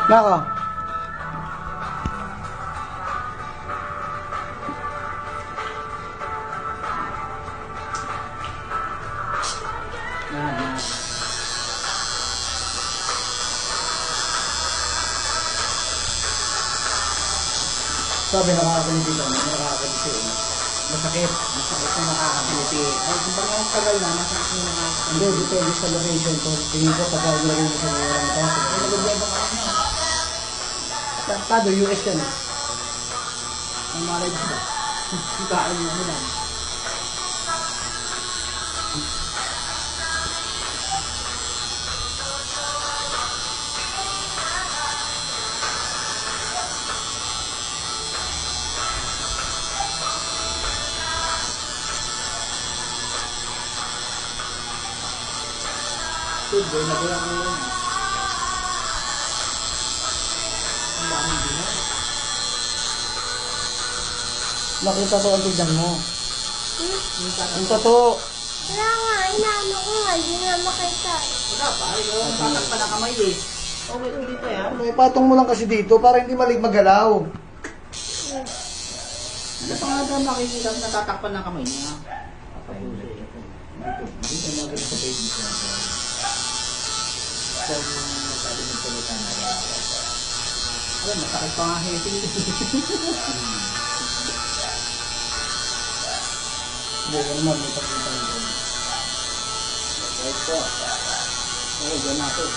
Nako. Sabi nakakakiliti lang, nakakakiliti. Masakit. Masakit na nakakakiliti. Ay, kung ba nga tagal na, masakit na nakakakiliti. Hindi, depende sa location to. Tingin ko, pagka ilagay mo sa mga mga kaso. Ay, nagagaya ka na. Tado, US yan eh. Ang malay ba? Kaan mo lang. Tuloy na kaya ko yun. Ang daming dinan. Nakita to ang tignan mo. Ang tato. Wala nga, inaano ko nga, hindi nga makita. Wala pa, yung tatak pa na kamay eh. Okay, dito yan. May patong mo lang kasi dito para hindi malig magalaw. Ano pa nga daw makikita na tatakpan ng kamay niya? Dito natin sa baby ko. Kung masabi ng salita na yan. Alam, masakit pa nga heavy. Hindi, wala naman may pakita nito. Okay po. Oo, dyan natin.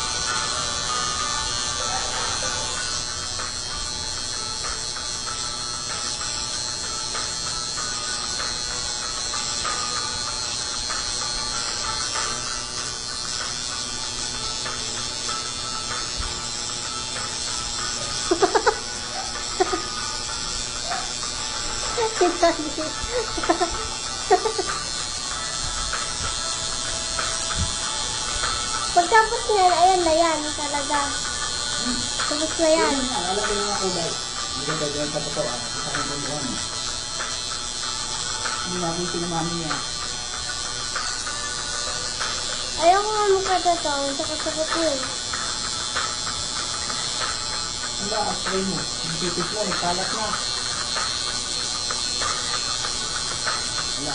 Pagtapos niyan, ayan na yan talaga. Tapos na yan. Alam ko yung kulay. Hindi ka pwede lang tato ah. Kita kang bumuha mo. Hindi natin pinamami niya. Ayaw ko nga magkatataw, sakot-sakot yun. Wala, spray mo. Yung pipis mo, nagkalat na. Wala.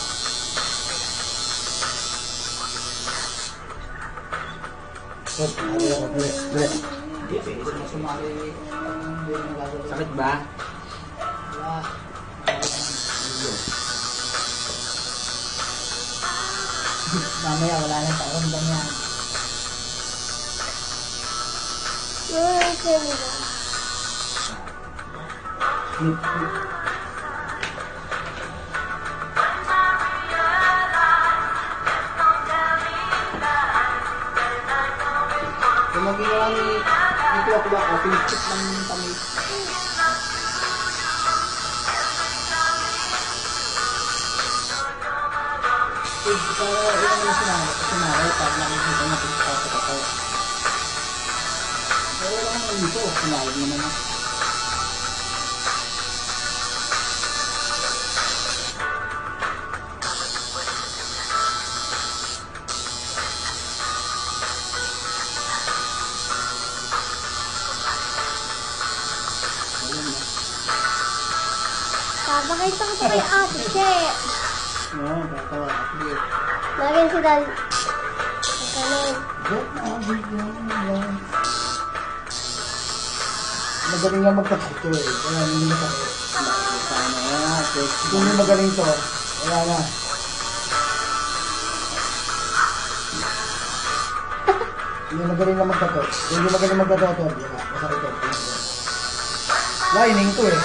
Stop. Ayaw ko. Bre. Hindi, pwede mo sumali. Sakit ba? Wala. Mamaya wala nang paramdam yan. Ay, sino ba? Kung mag-iwa ni tuwa-tuwa ko, pinipit lang kami. Sa ilang na sinari, pag nakikita na pinipasok ako. Pero wala naman dito, sinari naman ako. Papakita ko pa kay ate, che. Oo, tatawa. Sige. Lagyan si Dal. Ganun. Magaling lang magtato eh. Kaya hindi masakit. Sana yan, Kung hindi magaling to, wala na. Hindi magaling lang magtato. Kung hindi magaling magtato, wala. Masakit to. Lining to eh.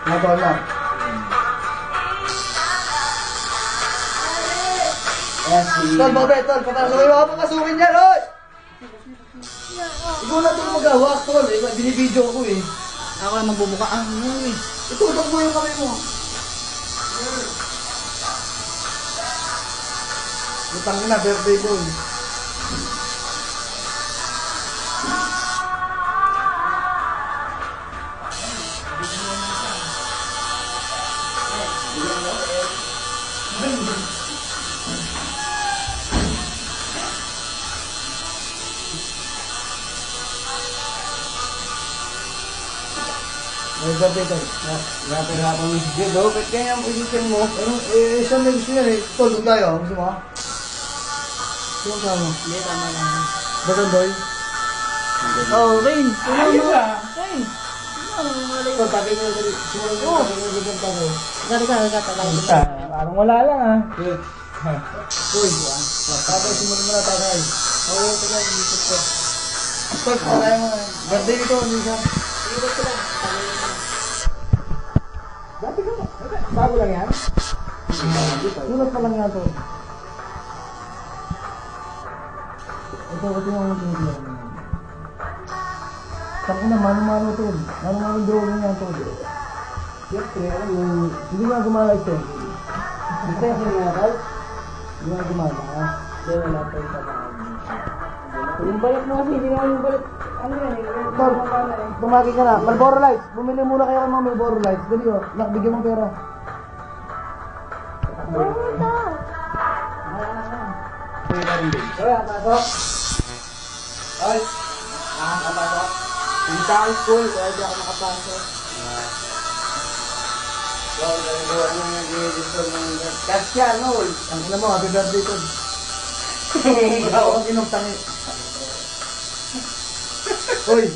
Nagawa lang. Ayan si... Tol, babe, tol. Papasukin mo. Papasukin niya, Roy! Ikaw na ito mag-awak, tol. Binibidyo ko eh. Ako lang magbubuka. Ano eh? Itutok mo yung kamay mo. Butang na, birthday ko eh. May birthday tol. Rapper-rapper mo si Jed, oh. Ba't kaya ang position mo? Saan may gusto yan eh? Tol, doon tayo. Gusto mo? Sino ka mo? Hindi, tama lang. Batandoy? Oh, Rain. Ayos ah. Rain. Tol, tagay mo yung simulan mo. Tagay mo yung tagay. Basta, parang wala lang ah. Uy, tagay, simulan mo na tagay. Oo, tagay, ikot ko. Tol, tagay mo. Birthday nito, hindi siya. Ikot ko lang. Dati ka mo. Bago lang yan? Sulat pa lang yan, tol. Ito, ito yung mga tingin. Tapos na, mano-mano tol. Mano-mano drawing yan tol. Siyempre, hindi nga gumala ito. Hindi kaya sinangatal? Hindi nga gumala. Hindi wala pa yung tamaan. Yung balat mo kasi, hindi naman yung balat. Ano yan eh? Tol, tumagi ka na. Malboro Lights. Bumili muna kayo ng mga Malboro Lights. Dali o. Nak, bigyan mo pera. Kaya, pasok. Ay. Nakakapasok. Pinta ang school, kaya di ako nakapasok. Wow, nagawa mo yung i-register ng Kasya, Noel. Ang ina mo, happy birthday tol. Ako ang inugtangi. Uy.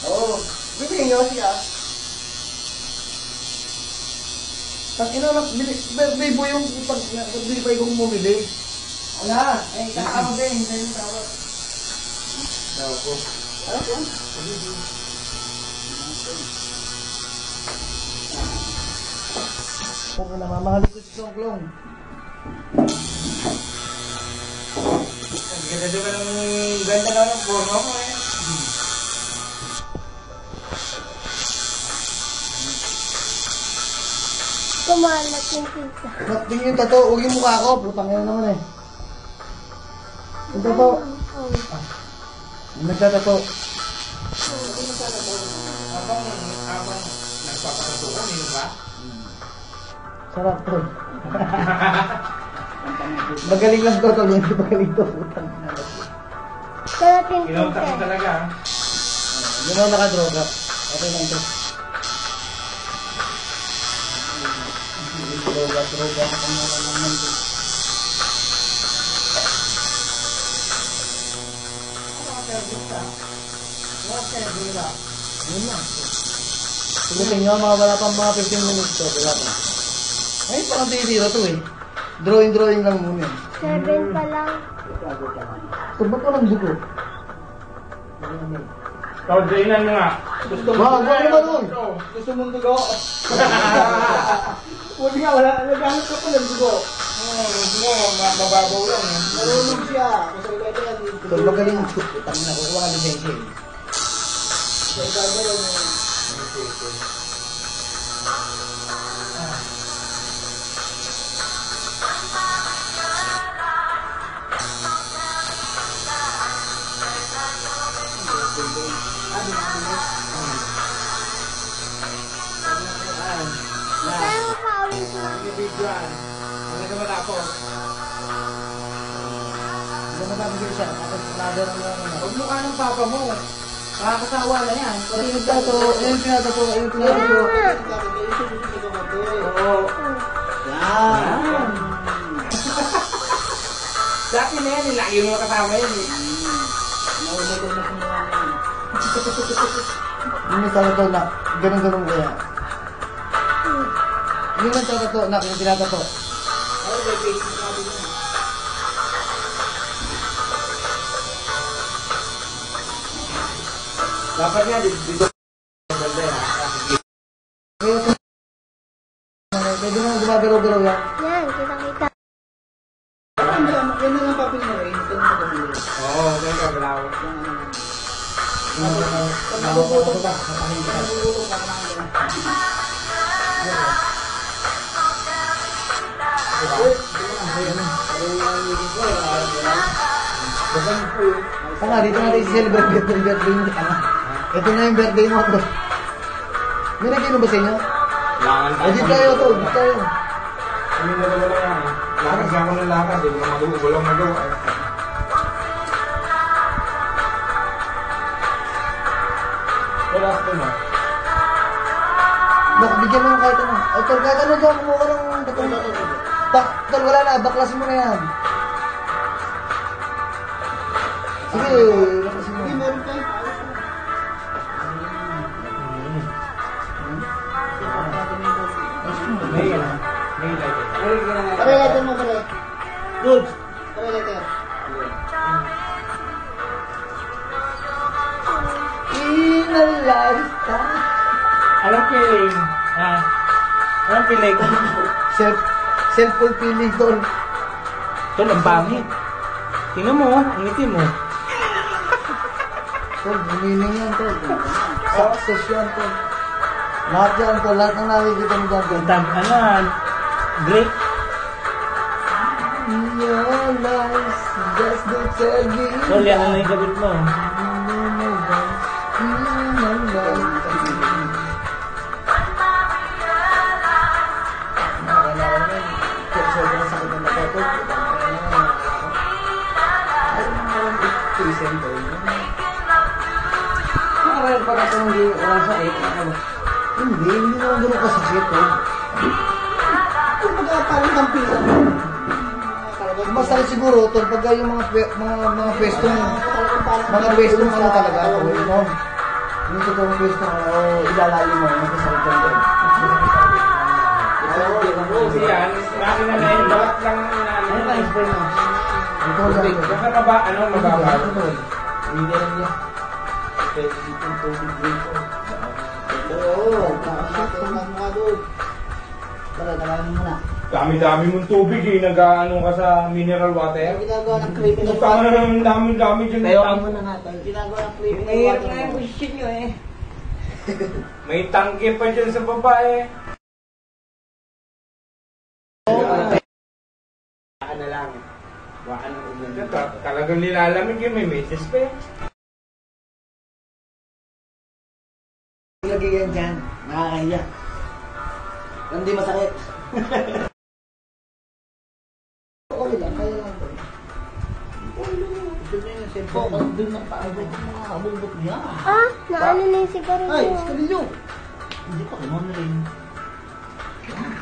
Oo. Bibigyan niyo siya. Ang ina lang, birthday boy yung birthday boy kong bumili. Wala. Ay, kakamo din. Hindi yung tawag. Daw ko. Ano po? Kung ina, mamahalik ko si Songklong. Ganda ka ng ganda lang ng forma mo eh. Kumalat yung pizza. Tingin yung tato, huwag yung mukha ko. Putang ina naman eh. Yung tato. Yung nagtatato. Habang nagpapatato ko, nino ba? Sarap to. Magaling lang to, tol. Hindi magaling to. Putang ina. Kalating Kinontak mo pizza. talaga. Yun ang nakadroga. Okay lang to. Droga. Ano lang naman to. Yun lang. Pagdating nyo, mga wala pang mga 15 minutes to. Wala pa. Ay, parang titira to eh. Drawing lang muna yun. 7 pa lang. So, ba't walang dugo? Ikaw, Jainan mo nga. Gusto mo Wow, wala naman nun. Gusto mong dugo? Pwede nga, wala. Naghanap ka pa ng dugo. Gusto mo, mababaw lang. Marunong siya. Tol, magaling to. Tangin na, kukuha ka lisensya eh. Kaya mo pa ulit na. Bibigyan. Ano ka matapos? Hindi na mabibigay siya. Tapos, another ang mga Huwag mukha ng papa mo. Nakakasawa na yan. Pati yung tato, yung pinatato, yung pinatato. Oo. Yan. Dati na yan, lagi mo kasama yan eh. Yung nagtatato na, ganun-ganun kaya. Yung nagtatato na, yung pinatato. Dapat nga, dito. Maganda yan. Kaya pwede mo gumagalaw-galaw yan. Yan, kita-kita. Yan na lang papel mo rin. Oo, ganyan ka, galaw. Nabubuto ka. Tanga, dito natin i-celebrate yung birthday mo. Ito na yung birthday mo. May nagkino ba sa inyo? Dito tayo to, dito tayo. Ano yung dalawa lang yan? Lakad siya ako ng lakad. Hindi ko magawa. Walang magawa. Wala ko na. Bigyan mo ng kahit ano. Ay, tol, kahit ano dyan, kumuha ka ng batong. Tol, wala na, baklasin mo na yan. Sige, baklasin mo. Hindi, meron pa. Pare letter mo, pare. Goods. Pare letter. In a lifetime. Anong feeling? Ha? Anong feeling? Self-fulfilling, tol. Tol, ang pangit. Tingnan mo, ang ngiti mo. Tol, humiling yan, tol. Success yan, tol. Lahat yan, tol. Lahat ng nakikita mo dyan, tol. Great. Your lies just don't tell me. Tol, yan ang naigabit mo. Sobrang sakit ng mata, tol. Parang para sa hindi walang sakit. Hindi naman ganun kasakit, tol. Kung parang kampilan. Masakit siguro, tol, pagka yung mga pwestong, mga pwestong ano talaga, no? Yung totoong pwestong ilalalim mo, magkasakit yan, tol. Kasi yan, makina na yun. Bakit lang Ano ba yung spray mo? Ito lang. baka mababa. Hindi lang niya. Oo. Nakakatawa mo doon. Tara, tawagan mo muna. Dami-dami mong tubig eh. Nag-ano ka sa mineral Ang water. ginagawa ng criminal Puta ka na naman dami-dami dyan. Ang ginagawa ng criminal Mahirap water. na yung position nyo eh. May tangke pa dyan sa babae. Wakan na lang. Wakan na ulan. Talagang nilalamig yun. May meses pa yan. Lagi yan dyan. Nakakahiya. Hindi masakit. Okay lang, kaya lang to. Doon na paabot ng mga abubot niya. Ah, naano na yung sigarilyo. Ay, sigarilyo. Hindi pa, kinuha na rin.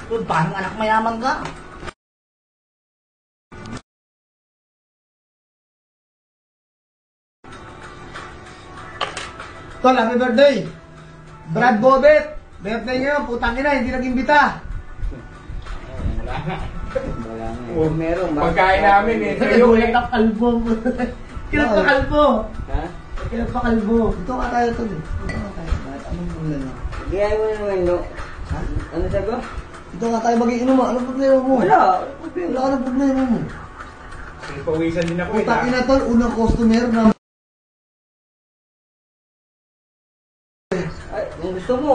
Doon, parang anak mayaman ka. Tol, happy birthday! Brad Bobet! Birthday ngayon, putang ina, hindi nag-imbita. Oh, meron ba? Pagkain namin eh. Sa'yo eh. kalbo mo. Kinap pa kalbo. Ha? Kinap pa kalbo. Ito nga tayo, tol. Ito nga tayo. Anong ulan na? Hindi ayaw mo naman, no? Ano sabi ko? Ito nga tayo mag-iinom. Anong problema mo? Wala. Wala ka ng problema mo. Pawisan din ako eh. Putang ina, tol. Unang customer na... Ay, kung gusto mo.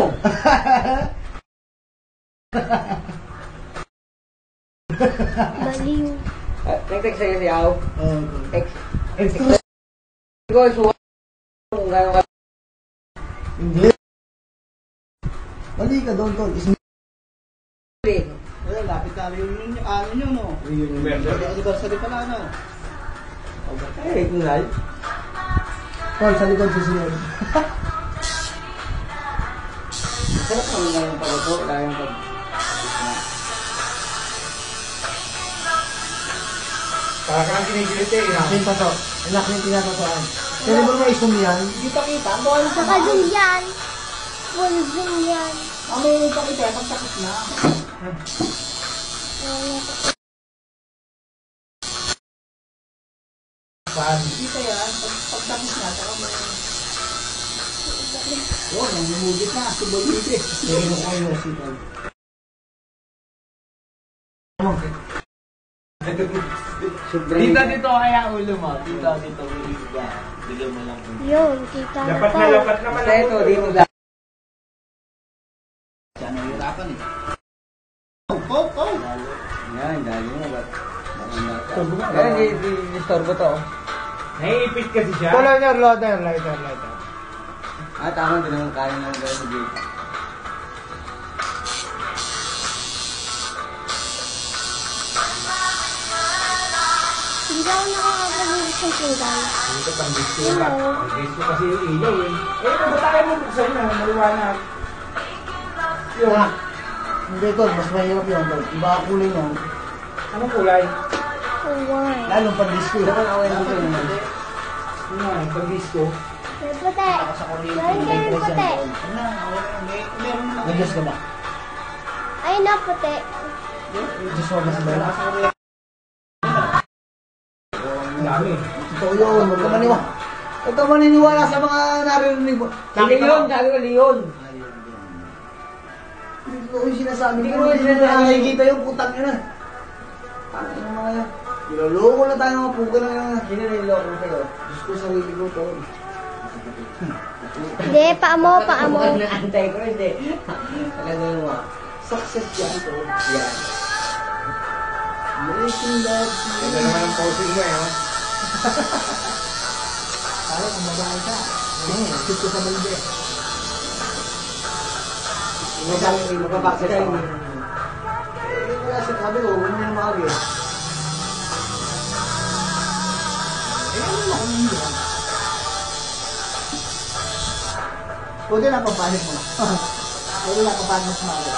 Baliw. Nag-text sa'yo si Ao. Oh, Extra. Ko, suwa. Kung gano'n ka. hindi. Mali ka doon, tol. Wala, lapit na rin yung ano nyo, no? Anniversary pala, no? Eh, kunal. Tol, sa likod susunod. Masarap naman lang yung pagkato. Kaya yung pag... Para kang kinigilit eh. Akin pa to. Anak yung tinatatuan. Pwede mo naman isum yan? Hindi pa kita. Ang bawal Saka zoom yan. Full zoom yan. Mamaya yung pa kita, pagtakot na. Kita yan, pagtakot na, saka mo yung... Yun, ang lumugit na, subol dito eh. Pwede mo kayo si tol. Dito kaya ulo mo. Dito ulo. Bigyan mo lang. Yun, kita na Lapat to. na lapat naman. Ito, dito lang. Siya nahihirapan eh. Oh! Yan, dali mo. Kaya hindi disturbo to. Naiipit kasi siya. Lighter. Ah, tama din naman kaya naman gawin sa gate. Hindi ako nakakapag-ibig sa pinggan. Dito pang disco lang. Ang disco kasi yung ilaw eh. Eh, ba't tayo mo buksan na? Maliwanag. Yun. Hindi tol, mas mahirap yun tol. Iba ang kulay nun. Anong kulay? White. Lalong pag disco. Dapat ako yung gusto naman. Ano nga, pag disco. May puti. Sa kulay Meron din puti. Nag-Diyos ka ba? Ay, na puti. Diyos mo ba sa bala? Ang dami. Totoo yun, huwag ka maniwala. Huwag ka maniniwala sa mga naririnig mo. Leon, sabi ko Leon. Hindi ko yung sinasabi. Hindi Hindi ko ko yung yung sinasabi. nakikita yung putang ina. Ano yung mga yan? Niloloko na tayo mga puka na yan. Sino niloko sa'yo? Diyos ko sarili ko to. Hindi, paa mo, paa mo. Antay ko hindi. Talagang mo. Success yan to. Yan. Making love to Ito naman ang posing mo eh. Oh. Kala kung babae ka. Shoot ko sa balde. Mapapaksa ka. Kaya sabi ko, huwag mo na makagi. Ano lang yun? Pwede na papalit mo. Pwede na papalit mo sa mga.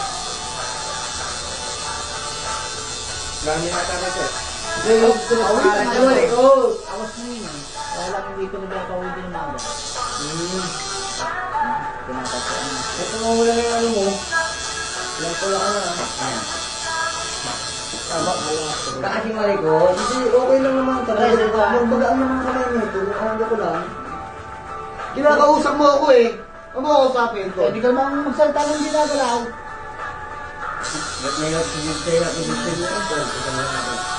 Dami na tayo sir. Hindi, yung pinapakalat Ay, ko. wala ko. Awas mo yun. Kaya lang hindi ko nagkakawin din ng mga. Pinapakalat mo. Ito mo muna na yung ano mo. Yan ko lang na. Tama, Kasi mali ko. Kasi okay lang naman talaga. Magbagaan naman kamay nito. Kung ko lang. Kinakausap mo ako eh. Ano mo kausapin ko? Hindi ka naman magsalita ng ginagalaw. Ba't may nagsigil sa'yo na pag-isip mo?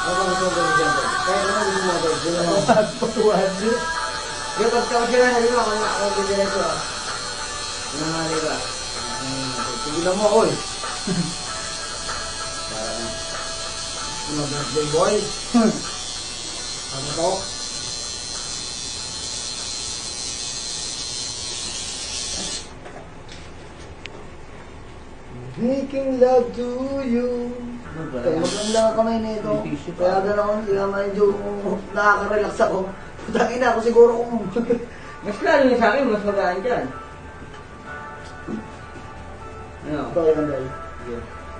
Ako ang gusto ko dyan. Kaya naman hindi mo ako. Hindi naman. Patuwan. Yung pagka ko sila sabi mo, ako bibilang ko. Nangali ka. Sige lang mo ako eh. Ano birthday boy? Ano to? Making love to you. Kaya maganda ang kamay na ito. Kaya gano'n, kaya medyo nakaka-relax ako. Putangin na ako siguro kung... Mas lalo niya sa akin, mas magaan dyan. Ano? Ito yung ganda.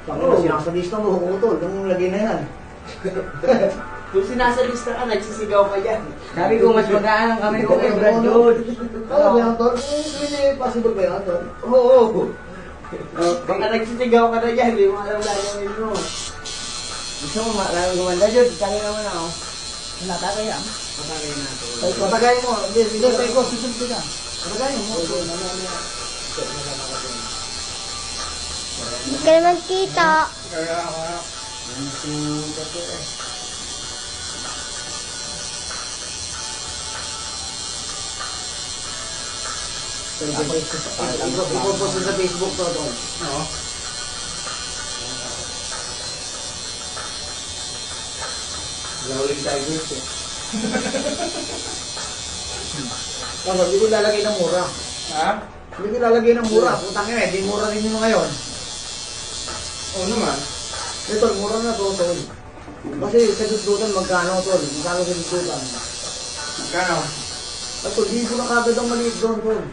Bakit na sinasadista mo, hukutol. Nung lagay na yan. Kung sinasalista ka, nagsisigaw ka dyan. Sabi ko, mas magaan ang kamay ko kay Brad Jude. Oo, ba yan, Tol? Hindi, possible ba yan, Tol? Oo. Baka nagsisigaw ka na dyan, hindi mo alam lagawin mo. Gusto mo, lalo gumanda Jude. Kaya naman ako. Natatay yan. Patagay na ito. Patagay mo. Hindi, tayo ko. Susunod ka na. Patagay mo. Hindi ka naman kita. Kaya ako. Ipopost sa Facebook to, Tol. Oo. Gawin tayo guys eh. Ano, hindi ko lalagay ng mura. Ha? Hindi ko lalagay ng mura. Putang ina, di mura rin yun ngayon. Oo naman. Ito, mura na to, Tol. Kasi sa dudutan, magkano, Tol? Magkano sa dudutan? Magkano? At Tol, hindi ko na kagad ang maliit doon, Tol.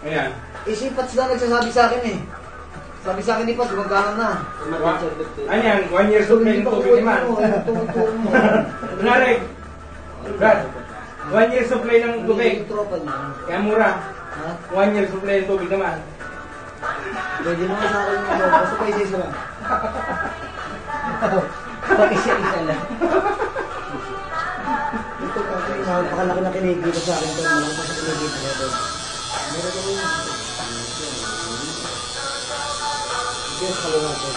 Ayan. Eh, si Pats na nagsasabi sa akin eh. Sabi sa akin ni Pats, magkano na? Ano yan? 1 year supply ng tubig naman. Kunwari, Brad, 1 year supply ng tubig. Yung tropa niya. Kaya mura. Ha? 1 year supply ng tubig naman. Pwede naman sa akin yung ano. Basta pa isa-isa lang. Pag-isa-isa lang. Ito kasi napakalaki na kinikita sa akin. Tol. Malaki pa sa kinikita niya, Tol. Meron ako yun. Yes, kaliwa, Tol.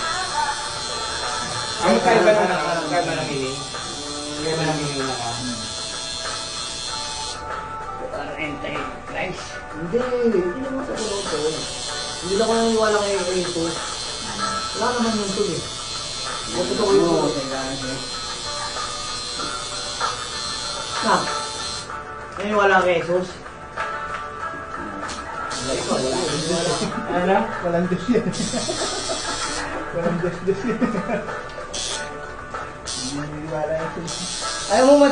Ang kaiba ng hiling. Kaiba ng hiling na ka. Anti-Christ. Hindi naman sa kulong, Tol. Hindi na ako naniniwala kay Jesus. Wala naman yung Tol eh. Huwag ito ko yung Tol. Na, naniniwala kay Jesus? Ano na? Walang Diyos yan. Walang Diyos yan. Naniniwala yung Tol. Ayaw mo